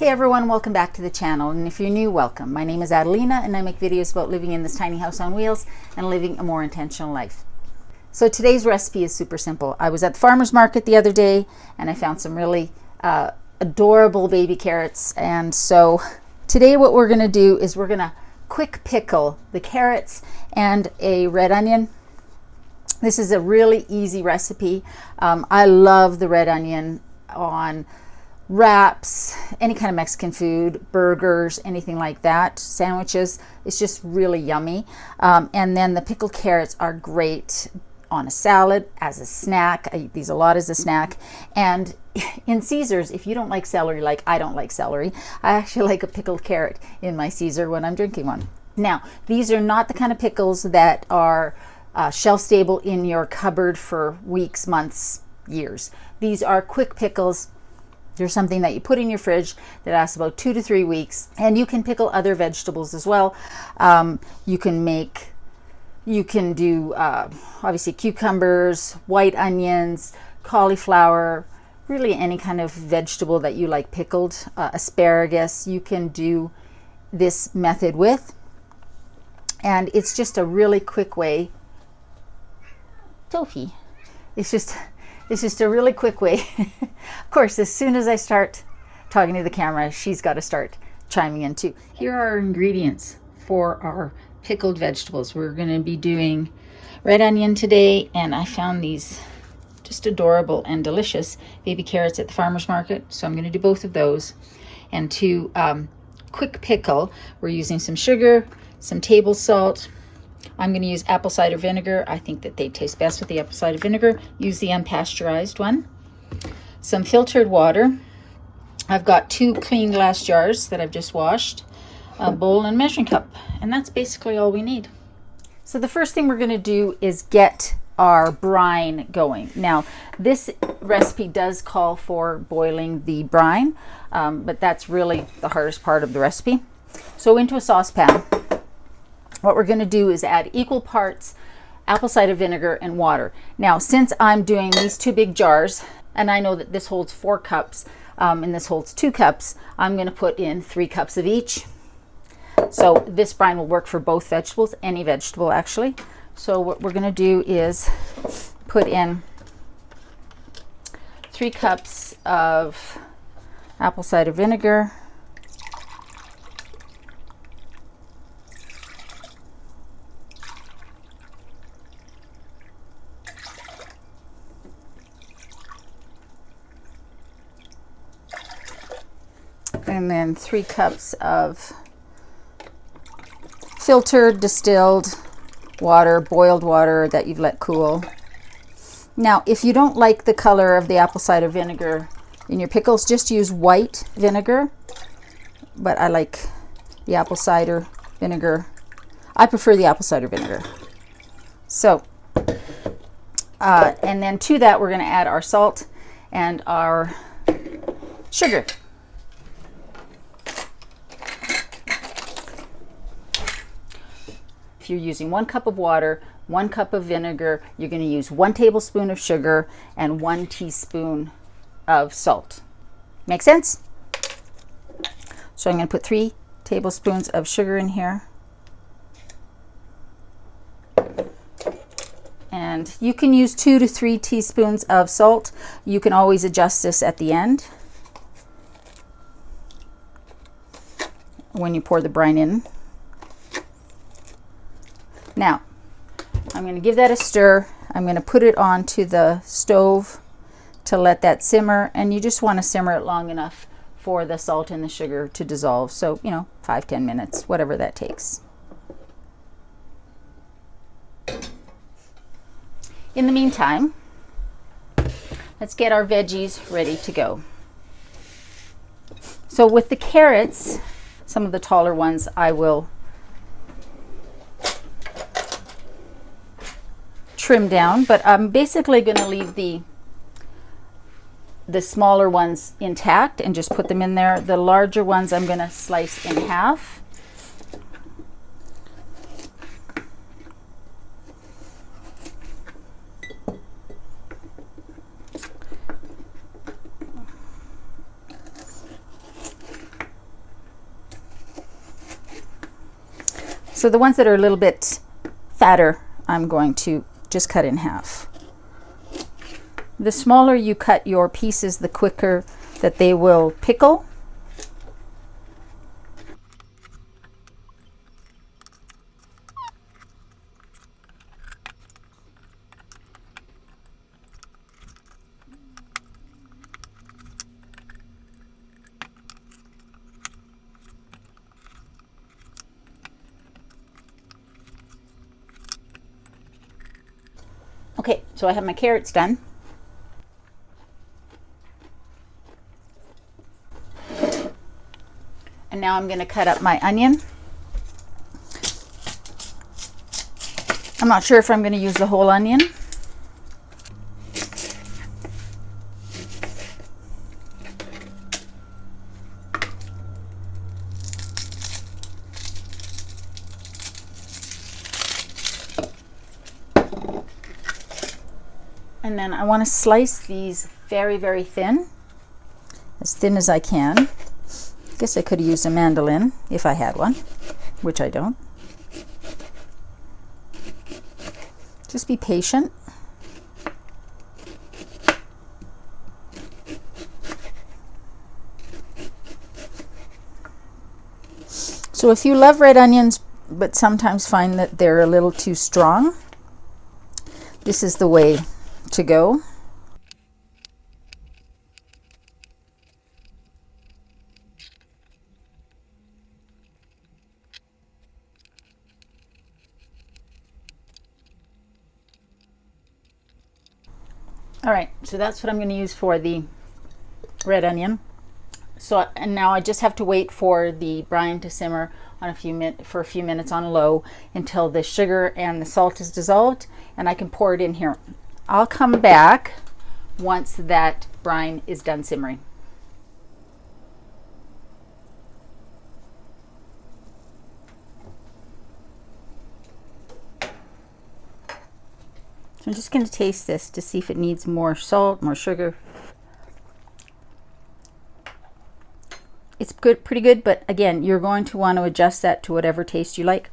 Hey everyone, welcome back to the channel, and if you're new, welcome. My name is Adelina and I make videos about living in this tiny house on wheels and living a more intentional life. So today's recipe is super simple. I was at the farmer's market the other day and I found some really adorable baby carrots, and so today what we're going to do is we're going to quick pickle the carrots and a red onion. This is a really easy recipe. I love the red onion on wraps, any kind of Mexican food, burgers, anything like that, sandwiches. It's just really yummy. And then the pickled carrots are great on a salad, as a snack. I eat these a lot as a snack. And in Caesars, if you don't like celery, like I don't like celery, I actually like a pickled carrot in my Caesar when I'm drinking one. Now, these are not the kind of pickles that are shelf stable in your cupboard for weeks, months, years. These are quick pickles. They're something that you put in your fridge that lasts about 2 to 3 weeks, and you can pickle other vegetables as well. You can do obviously cucumbers, white onions, cauliflower, really any kind of vegetable that you like pickled, asparagus. You can do this method with, and it's just a really quick way. Sophie, it's just a really quick way. Of course, as soon as I start talking to the camera, she's got to start chiming in too. Here are our ingredients for our pickled vegetables. We're going to be doing red onion today, and I found these just adorable and delicious baby carrots at the farmer's market, so I'm going to do both of those. And to quick pickle, we're using some sugar, some table salt. I'm going to use apple cider vinegar. I think that they taste best with the apple cider vinegar. Use the unpasteurized one. Some filtered water. I've got 2 clean glass jars that I've just washed, a bowl and measuring cup, and that's basically all we need. So the first thing we're going to do is get our brine going. Now, this recipe does call for boiling the brine, but that's really the hardest part of the recipe. So into a saucepan, what we're going to do is add equal parts apple cider vinegar and water. Now, since I'm doing these 2 big jars, and I know that this holds 4 cups and this holds 2 cups, I'm going to put in 3 cups of each. So this brine will work for both vegetables, any vegetable actually. So what we're going to do is put in 3 cups of apple cider vinegar, and then 3 cups of filtered distilled water, boiled water that you've let cool. Now, if you don't like the color of the apple cider vinegar in your pickles, just use white vinegar, but I like the apple cider vinegar. I prefer the apple cider vinegar. So, and then to that, we're going to add our salt and our sugar. If you're using 1 cup of water, 1 cup of vinegar, you're going to use 1 tablespoon of sugar and 1 teaspoon of salt. Make sense? So I'm going to put 3 tablespoons of sugar in here. And you can use 2 to 3 teaspoons of salt. You can always adjust this at the end when you pour the brine in. Now, I'm going to give that a stir. I'm going to put it onto the stove to let that simmer, and you just want to simmer it long enough for the salt and the sugar to dissolve. So, 5-10 minutes, whatever that takes. In the meantime, let's get our veggies ready to go. So with the carrots, some of the taller ones I will trim down, but I'm basically going to leave the smaller ones intact and just put them in there. The larger ones I'm going to slice in half. So the ones that are a little bit fatter, I'm going to just cut in half. The smaller you cut your pieces, the quicker that they will pickle. Okay, so I have my carrots done. And now I'm going to cut up my onion. I'm not sure if I'm going to use the whole onion. And then I want to slice these very, very thin as I can. I guess I could have used a mandolin if I had one, which I don't. Just be patient. So if you love red onions, but sometimes find that they're a little too strong, this is the way to go. All right, so that's what I'm going to use for the red onion. So, and now I just have to wait for the brine to simmer on for a few minutes on low until the sugar and the salt is dissolved, and I can pour it in here. I'll come back once that brine is done simmering. So I'm just going to taste this to see if it needs more salt, more sugar. It's good, pretty good, but again, you're going to want to adjust that to whatever taste you like.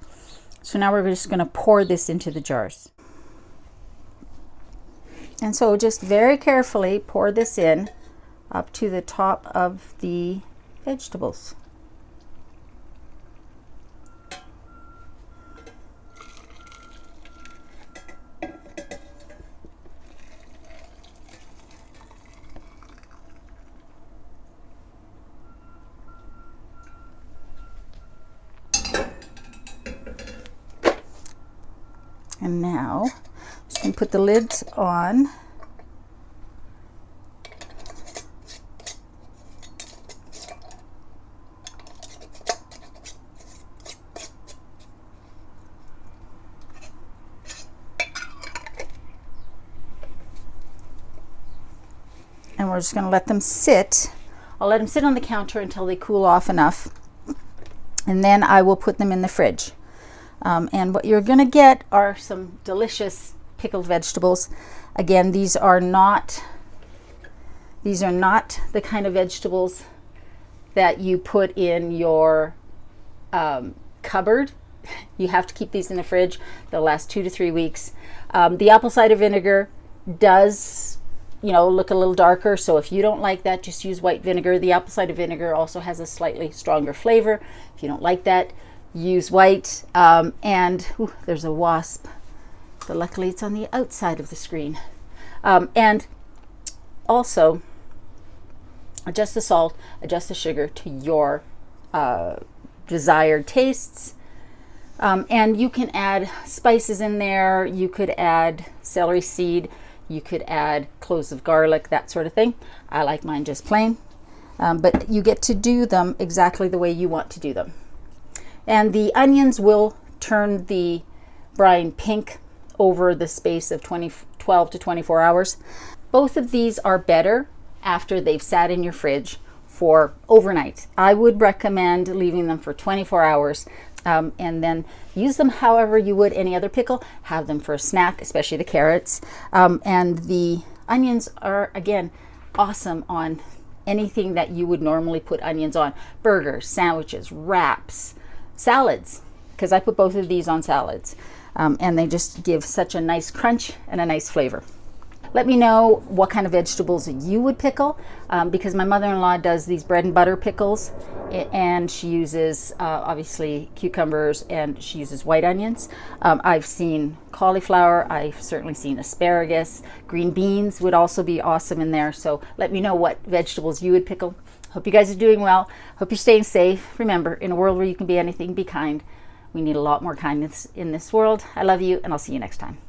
So now we're just going to pour this into the jars. And so just very carefully pour this in up to the top of the vegetables. And now just going to put the lids on. And we're just going to let them sit. I'll let them sit on the counter until they cool off enough. And then I will put them in the fridge. And what you're going to get are some delicious pickled vegetables. Again, these are not the kind of vegetables that you put in your cupboard. You have to keep these in the fridge. They'll last 2 to 3 weeks. The apple cider vinegar does, look a little darker. So if you don't like that, just use white vinegar. The apple cider vinegar also has a slightly stronger flavor. If you don't like that, use white. Ooh, there's a wasp, but luckily it's on the outside of the screen. And also adjust the salt, adjust the sugar to your desired tastes. And you can add spices in there. You could add celery seed. You could add cloves of garlic, that sort of thing. I like mine just plain. But you get to do them exactly the way you want to do them. And the onions will turn the brine pink over the space of 12 to 24 hours. Both of these are better after they've sat in your fridge for overnight. I would recommend leaving them for 24 hours and then use them however you would any other pickle. Have them for a snack, especially the carrots. And the onions are, again, awesome on anything that you would normally put onions on. Burgers, sandwiches, wraps, salads. because I put both of these on salads, and they just give such a nice crunch and a nice flavor. Let me know what kind of vegetables you would pickle, because my mother-in-law does these bread and butter pickles, and she uses obviously cucumbers, and she uses white onions. I've seen cauliflower, I've certainly seen asparagus, green beans would also be awesome in there. So let me know what vegetables you would pickle. Hope you guys are doing well. Hope you're staying safe. Remember, in a world where you can be anything, be kind. We need a lot more kindness in this world. I love you, and I'll see you next time.